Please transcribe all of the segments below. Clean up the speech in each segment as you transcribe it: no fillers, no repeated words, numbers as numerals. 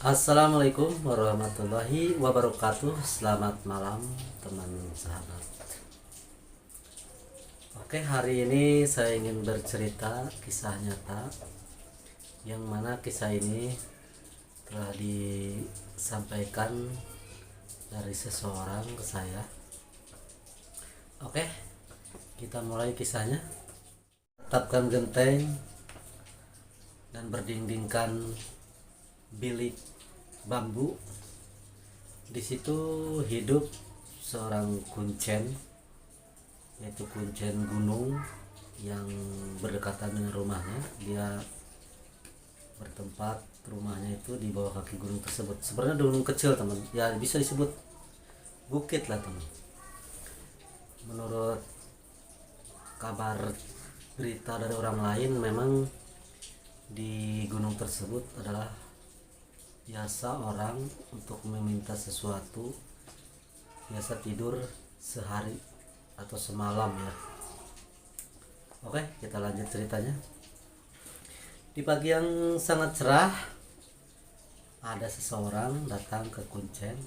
Assalamualaikum warahmatullahi wabarakatuh. Selamat malam teman sahabat. Oke, hari ini saya ingin bercerita kisah nyata, yang mana kisah ini telah disampaikan dari seseorang ke saya. Oke, kita mulai kisahnya. Tetapkan genteng dan berdindingkan bilik bambu. Di situ hidup seorang kuncen, yaitu kuncen gunung yang berdekatan dengan rumahnya. Dia bertempat rumahnya itu di bawah kaki gunung tersebut. Sebenarnya gunung kecil teman, ya bisa disebut bukit lah teman. Menurut kabar berita dari orang lain, memang di gunung tersebut adalah biasa orang untuk meminta sesuatu biasa tidur sehari atau semalam ya. Oke, kita lanjut ceritanya. Di pagi yang sangat cerah, ada seseorang datang ke kuncen.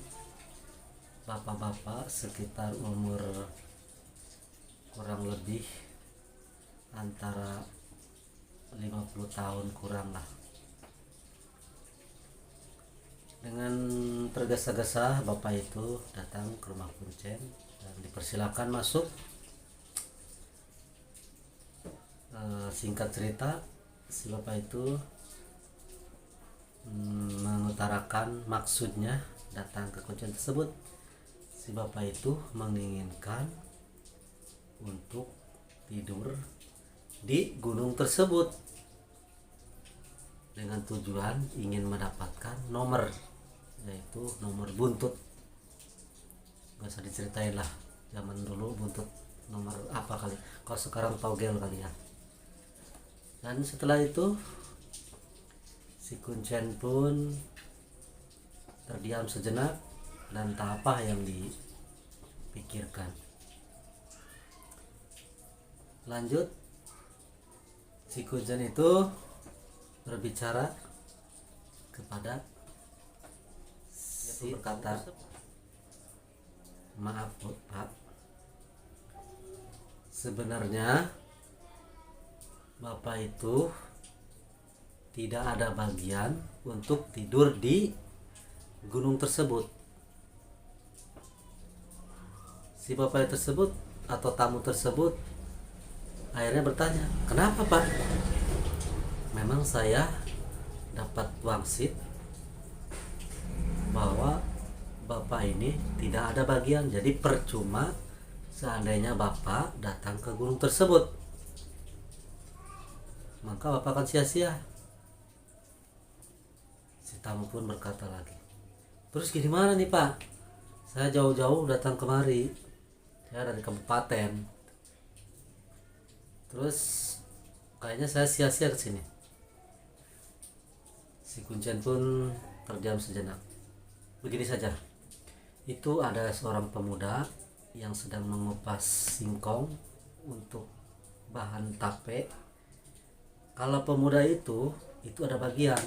Bapak-bapak sekitar umur kurang lebih antara 50 tahun kurang lah. Dengan tergesa-gesa bapak itu datang ke rumah kuncen dan dipersilakan masuk. Singkat cerita, si bapak itu mengutarakan maksudnya datang ke kuncen tersebut. Si bapak itu menginginkan untuk tidur di gunung tersebut dengan tujuan ingin mendapatkan nomor, yaitu nomor buntut. Gak usah diceritain lah, zaman dulu buntut nomor apa kali, kalau sekarang togel kali ya. Dan setelah itu si kuncen pun terdiam sejenak dan tak apa yang dipikirkan. Lanjut, si kuncen itu berbicara kepada si berkata, maaf Pak, sebenarnya Bapak itu tidak ada bagian untuk tidur di gunung tersebut. Si bapak tersebut atau tamu tersebut akhirnya bertanya, kenapa Pak? Memang saya dapat wangsit bahwa bapak ini tidak ada bagian, jadi percuma seandainya bapak datang ke gunung tersebut, maka bapak akan sia-sia. Si tamu pun berkata lagi, terus gimana nih Pak, saya jauh-jauh datang kemari, saya dari kabupaten, terus kayaknya saya sia-sia kesini. Si kuncen pun terdiam sejenak. Begini saja, itu ada seorang pemuda yang sedang mengupas singkong untuk bahan tape. Kalau pemuda itu ada bagian.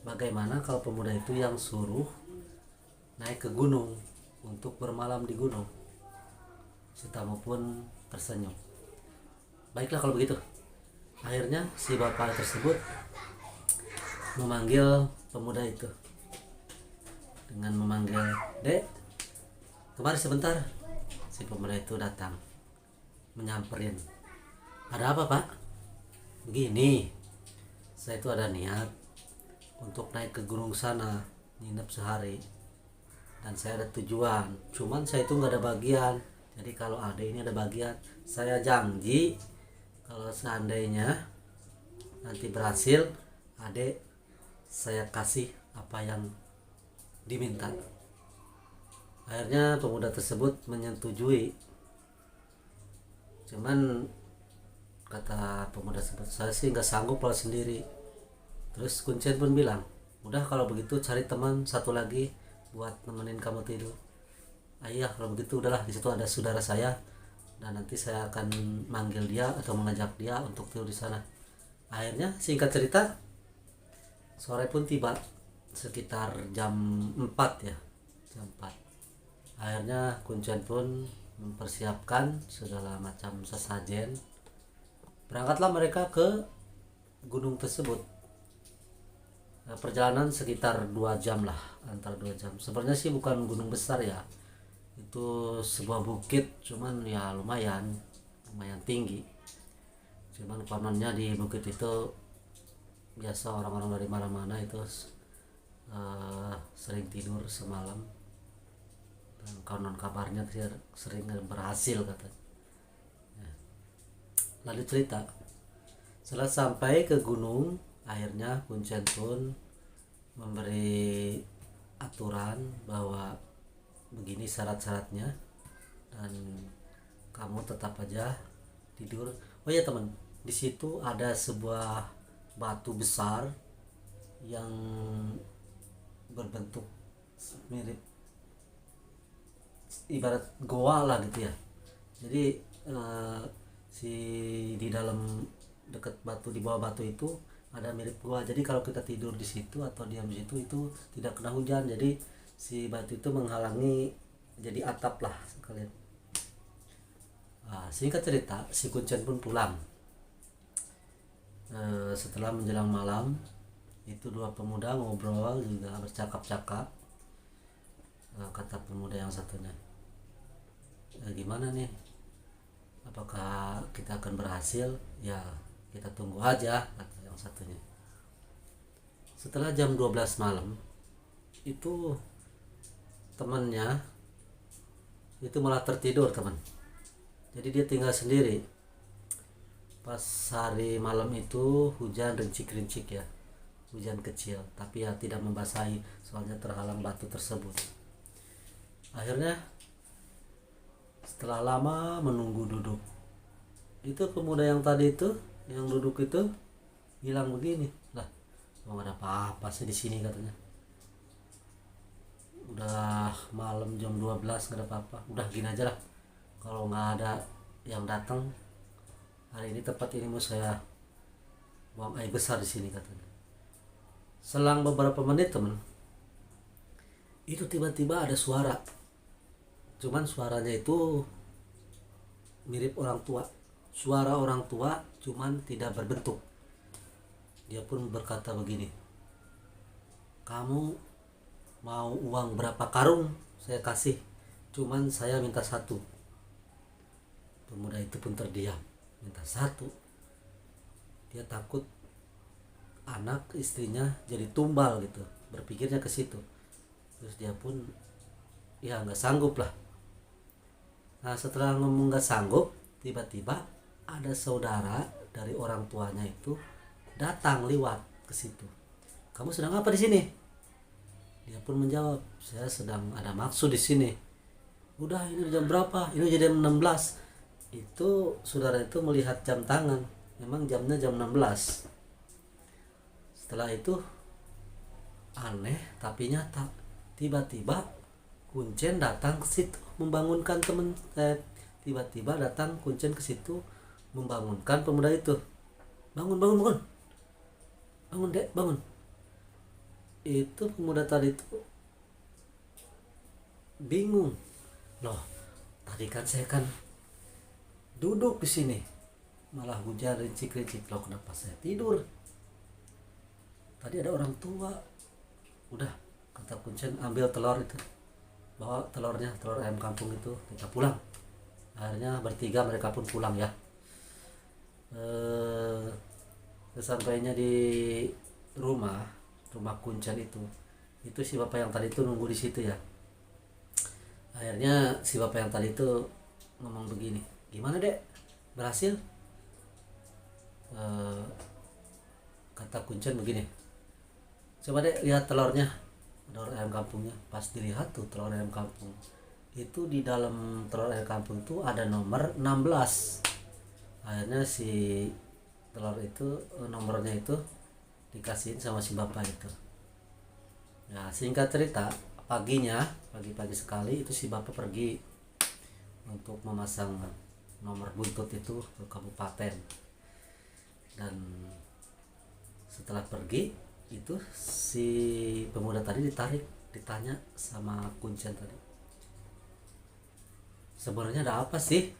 Bagaimana kalau pemuda itu yang suruh naik ke gunung untuk bermalam di gunung? Si tamu pun tersenyum. Baiklah kalau begitu. Akhirnya si bapak tersebut memanggil pemuda itu dengan memanggil, Dek, kemari sebentar. Si pemuda itu datang menyamperin. Ada apa Pak? Begini, saya itu ada niat untuk naik ke gunung sana, nginep sehari, dan saya ada tujuan, cuman saya itu nggak ada bagian. Jadi kalau ada ini ada bagian, saya janji kalau seandainya nanti berhasil, adek saya kasih apa yang diminta. Akhirnya pemuda tersebut menyetujui. Cuman kata pemuda tersebut, saya sih nggak sanggup kalau sendiri. Terus kuncen pun bilang, udah kalau begitu cari teman satu lagi buat nemenin kamu tidur. Ayah kalau begitu udahlah, di situ ada saudara saya dan nanti saya akan manggil dia atau mengajak dia untuk tidur di sana. Akhirnya singkat cerita, sore pun tiba. sekitar jam 4 ya, jam 4. Akhirnya Kuncen pun mempersiapkan segala macam sesajen. Berangkatlah mereka ke gunung tersebut. Perjalanan sekitar 2 jam lah, antara 2 jam. Sebenarnya sih bukan gunung besar ya, itu sebuah bukit, cuman ya lumayan tinggi. Cuman kononnya di bukit itu biasa orang-orang dari mana-mana itu sering tidur semalam, dan konon kabarnya sering berhasil katanya. Lalu cerita, setelah sampai ke gunung, akhirnya Kuncen pun memberi aturan bahwa begini syarat-syaratnya, dan kamu tetap aja tidur. Oh ya teman, di situ ada sebuah batu besar yang berbentuk mirip ibarat goa lah gitu ya. Jadi si di dalam dekat batu, di bawah batu itu ada mirip goa. Jadi kalau kita tidur di situ atau diam di situ itu tidak kena hujan. Jadi si batu itu menghalangi, jadi atap lah sekalian. Singkat cerita, si Kuncen pun pulang. Setelah menjelang malam, itu dua pemuda ngobrol juga, bercakap-cakap. Kata pemuda yang satunya, gimana nih, apakah kita akan berhasil? Ya kita tunggu aja, kata yang satunya. Setelah jam 12 malam, itu temannya itu malah tertidur teman. Jadi dia tinggal sendiri. Pas hari malam itu hujan rincik-rincik ya, hujan kecil, tapi ya tidak membasahi, soalnya terhalang batu tersebut. Akhirnya setelah lama menunggu duduk, itu pemuda yang tadi itu, yang duduk itu bilang begini, lah mau ada apa-apa sih di sini katanya. Udah malam jam 12 gak ada apa-apa. Udah gini aja lah, kalau nggak ada yang datang hari ini, tempat ini mau saya buang air besar di sini katanya. Selang beberapa menit teman, itu tiba-tiba ada suara. Cuman suaranya itu mirip orang tua. Suara orang tua cuman tidak berbentuk. Dia pun berkata begini, kamu mau uang berapa karung saya kasih, cuman saya minta satu. Pemuda itu pun terdiam. Minta satu, dia takut anak istrinya jadi tumbal gitu, berpikirnya ke situ. Terus dia pun ya nggak sanggup lah. Nah setelah ngomong nggak sanggup, tiba-tiba ada saudara dari orang tuanya itu datang lewat ke situ. Kamu sedang apa di sini? Dia pun menjawab, saya sedang ada maksud di sini. Udah, ini jam berapa? Ini jam 16. Itu saudara itu melihat jam tangan, memang jamnya jam 16. Setelah itu aneh tapi nyata, tiba-tiba Kuncen datang ke situ membangunkan teman. Tiba-tiba datang Kuncen ke situ membangunkan pemuda itu. Bangun, bangun, bangun, bangun dek, bangun. Itu pemuda tadi itu bingung, loh tadi kan saya kan duduk di sini, malah hujan rincik-rincik, loh kenapa saya tidur? Tadi ada orang tua. Udah, kata Kuncen, ambil telur itu, bawa telurnya, telur ayam kampung itu, kita pulang. Akhirnya bertiga mereka pun pulang ya. Sesampainya di rumah Kuncen itu si bapak yang tadi itu nunggu di situ ya. Akhirnya si bapak yang tadi itu ngomong begini, gimana dek, berhasil? Kata Kuncen begini, coba dek lihat telurnya, telur ayam kampungnya. Pas dilihat tuh telur ayam kampung itu, di dalam telur ayam kampung itu ada nomor 16. Akhirnya si telur itu, nomornya itu dikasihin sama si bapak itu. Nah singkat cerita, pagi-pagi sekali itu si bapak pergi untuk memasang nomor buntut itu ke kabupaten. Dan setelah pergi, itu si pemuda tadi ditanya sama kuncen tadi, sebenarnya ada apa sih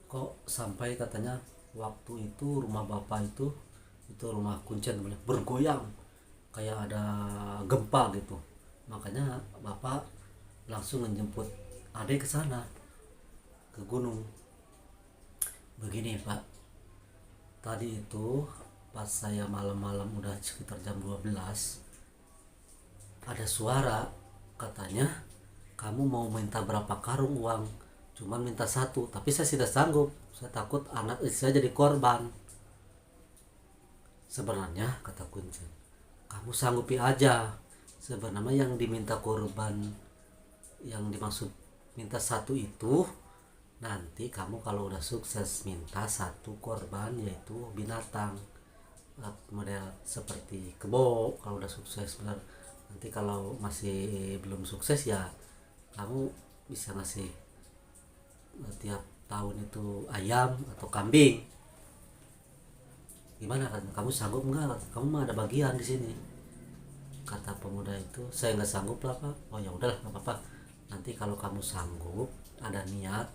kok sampai katanya waktu itu rumah bapak itu rumah kuncen bergoyang kayak ada gempa gitu, makanya bapak langsung menjemput adik ke sana ke gunung. Begini pak, tadi itu pas saya malam-malam udah sekitar jam 12 ada suara katanya kamu mau minta berapa karung uang, cuman minta satu, tapi saya tidak sanggup, saya takut anak istri saya jadi korban. Sebenarnya kata kuncen, kamu sanggupi aja, sebenarnya yang diminta korban, yang dimaksud minta satu itu nanti kamu kalau udah sukses minta satu korban yaitu binatang model seperti kebo kalau udah sukses benar. Nanti kalau masih belum sukses ya kamu bisa ngasih tiap tahun itu ayam atau kambing. Gimana kan, kamu sanggup nggak? Kamu mah ada bagian di sini, kata pemuda itu. Saya nggak sanggup lah pak. Oh ya udahlah nggak apa-apa, nanti kalau kamu sanggup ada niat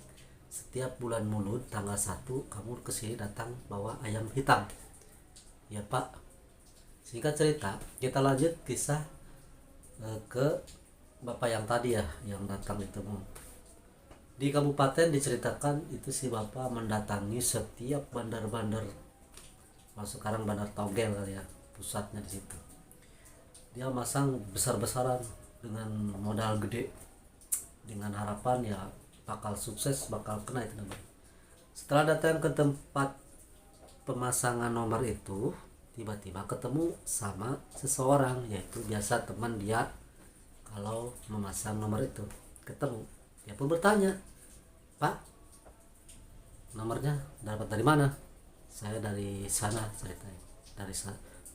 setiap bulan Mulud tanggal 1 kamu kesini datang bawa ayam hitam. Ya pak, singkat cerita kita lanjut kisah ke bapak yang tadi ya yang datang itu. Di kabupaten diceritakan itu si bapak mendatangi setiap bandar-bandar, masuk sekarang bandar Togel kali ya pusatnya di situ. Dia masang besar-besaran dengan modal gede dengan harapan ya bakal sukses, bakal kena itu namanya. Setelah datang ke tempat pemasangan nomor itu, tiba-tiba ketemu sama seseorang, yaitu biasa teman dia kalau memasang nomor itu. Ketemu, dia pun bertanya, Pak, nomornya dapat dari mana? Saya dari sana, saya tanya.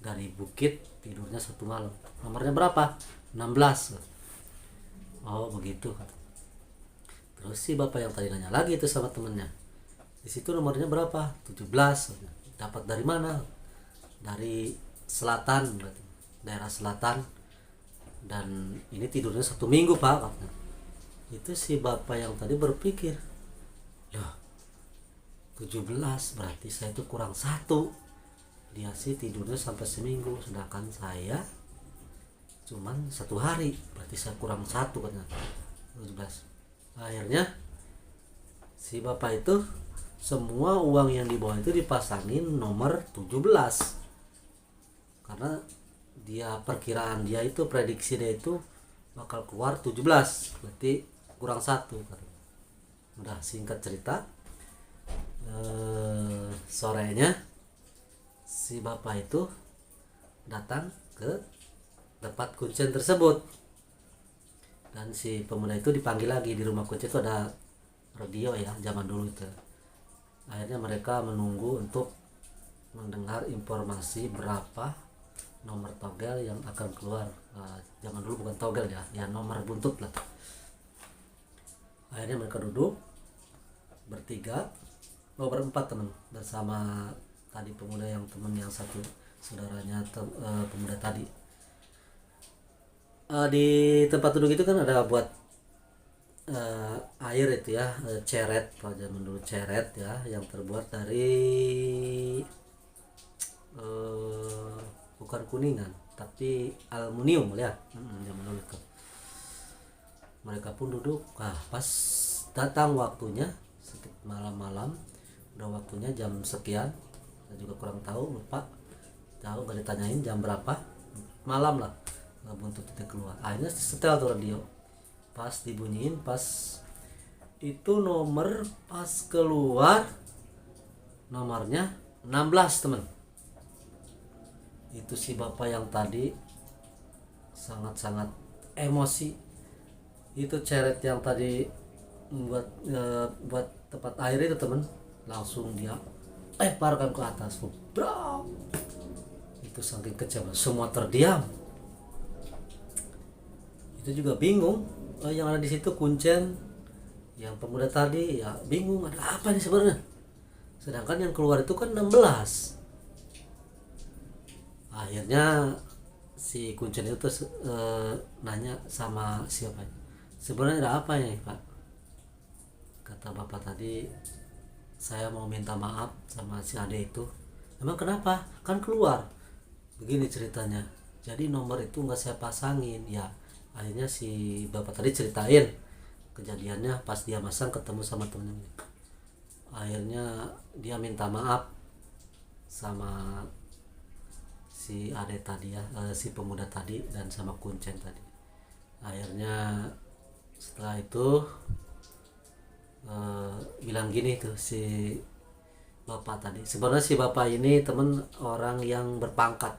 Dari bukit, tidurnya satu malam. Nomornya berapa? 16. Oh begitu. Terus si bapak yang tadi nanya lagi itu sama temennya, di situ nomornya berapa? 17. Dapat dari mana? Dari selatan, daerah selatan. Dan ini tidurnya 1 minggu pak. Itu si bapak yang tadi berpikir, loh 17 berarti saya itu kurang 1. Dia sih tidurnya sampai seminggu, sedangkan saya cuman 1 hari, berarti saya kurang 1 katanya. 17. Akhirnya si bapak itu semua uang yang dibawa itu dipasangin nomor 17, karena dia perkiraan dia itu prediksi dia itu bakal keluar 17, berarti kurang 1. Udah singkat cerita, sorenya si bapak itu datang ke tempat kuncen tersebut, dan si pemuda itu dipanggil lagi. Di rumah kuncen itu ada radio ya zaman dulu itu. Akhirnya mereka menunggu untuk mendengar informasi berapa nomor togel yang akan keluar. Zaman dulu bukan togel ya nomor buntut lah. Akhirnya mereka duduk bertiga, berempat teman, bersama tadi pemuda yang teman yang satu saudaranya pemuda tadi. Di tempat duduk itu kan ada buat air itu ya, ceret, pada zaman dulu ceret ya, yang terbuat dari bukan kuningan tapi aluminium ya, zaman dulu itu. Mereka pun duduk, pas datang waktunya malam-malam, udah waktunya jam sekian, saya juga kurang tahu, lupa tahu, gak ditanyain jam berapa, malam lah, nggak buntut itu keluar. Akhirnya setel tuh radio, pas dibunyiin, pas itu nomor pas keluar nomornya 16 teman. Itu si bapak yang tadi sangat-sangat emosi. Itu ceret yang tadi buat tempat air itu teman, langsung dia lemparkan ke atas. Bram. Itu saking kecewa, semua terdiam. Itu juga bingung, yang ada di situ kuncen, yang pemuda tadi ya bingung, ada apa nih sebenarnya, sedangkan yang keluar itu kan 16. Akhirnya si Kuncen itu nanya sama siapa, sebenarnya ada apa ya Pak? Kata bapak tadi, saya mau minta maaf sama si ade itu. Emang kenapa? Kan keluar. Begini ceritanya, jadi nomor itu nggak saya pasangin ya. Akhirnya si bapak tadi ceritain kejadiannya pas dia masang ketemu sama temennya. Akhirnya dia minta maaf sama si ade tadi ya, si pemuda tadi dan sama Kuncen tadi. Akhirnya setelah itu bilang gini tuh si bapak tadi, sebenarnya si bapak ini temen orang yang berpangkat,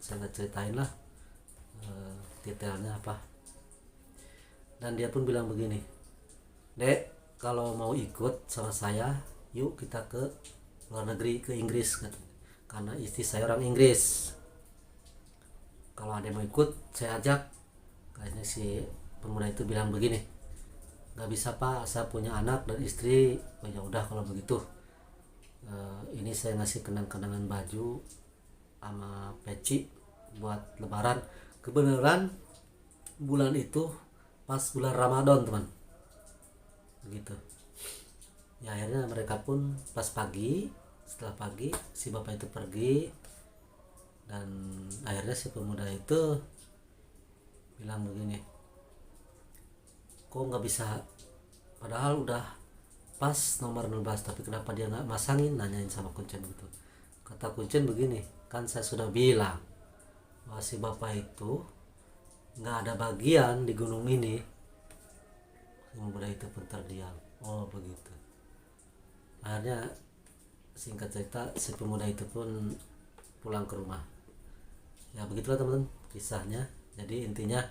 saya nggak ceritain lah detailnya apa. Dan dia pun bilang begini, dek, kalau mau ikut sama saya yuk kita ke luar negeri, ke Inggris, karena istri saya orang Inggris. Kalau ada yang mau ikut saya ajak. Kayaknya si pemuda itu bilang begini, nggak bisa Pak, saya punya anak dan istri. Oh ya udah kalau begitu, ini saya ngasih kenang-kenangan baju sama peci buat lebaran. Kebenaran bulan itu pas bulan Ramadan teman, begitu ya. Akhirnya mereka pun pas pagi, setelah pagi si bapak itu pergi, dan akhirnya si pemuda itu bilang begini, kok nggak bisa, padahal udah pas nomor 16 tapi kenapa dia nggak masangin, nanyain sama Kuncen gitu. Kata Kuncen begini, kan saya sudah bilang bahwa si bapak itu nggak ada bagian di gunung ini. Si pemuda itu pun terdiam. Oh begitu. Akhirnya singkat cerita si pemuda itu pun pulang ke rumah. Ya begitulah teman-teman kisahnya. Jadi intinya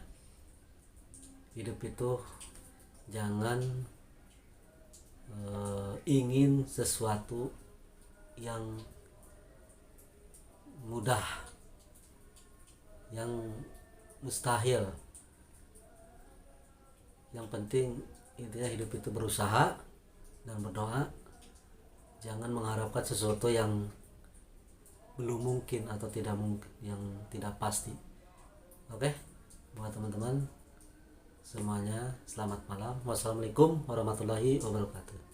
hidup itu jangan ingin sesuatu yang mudah, yang mustahil. Yang penting intinya hidup itu berusaha dan berdoa. Jangan mengharapkan sesuatu yang belum mungkin atau tidak mungkin, yang tidak pasti. Oke, buat teman-teman semuanya selamat malam. Wassalamualaikum warahmatullahi wabarakatuh.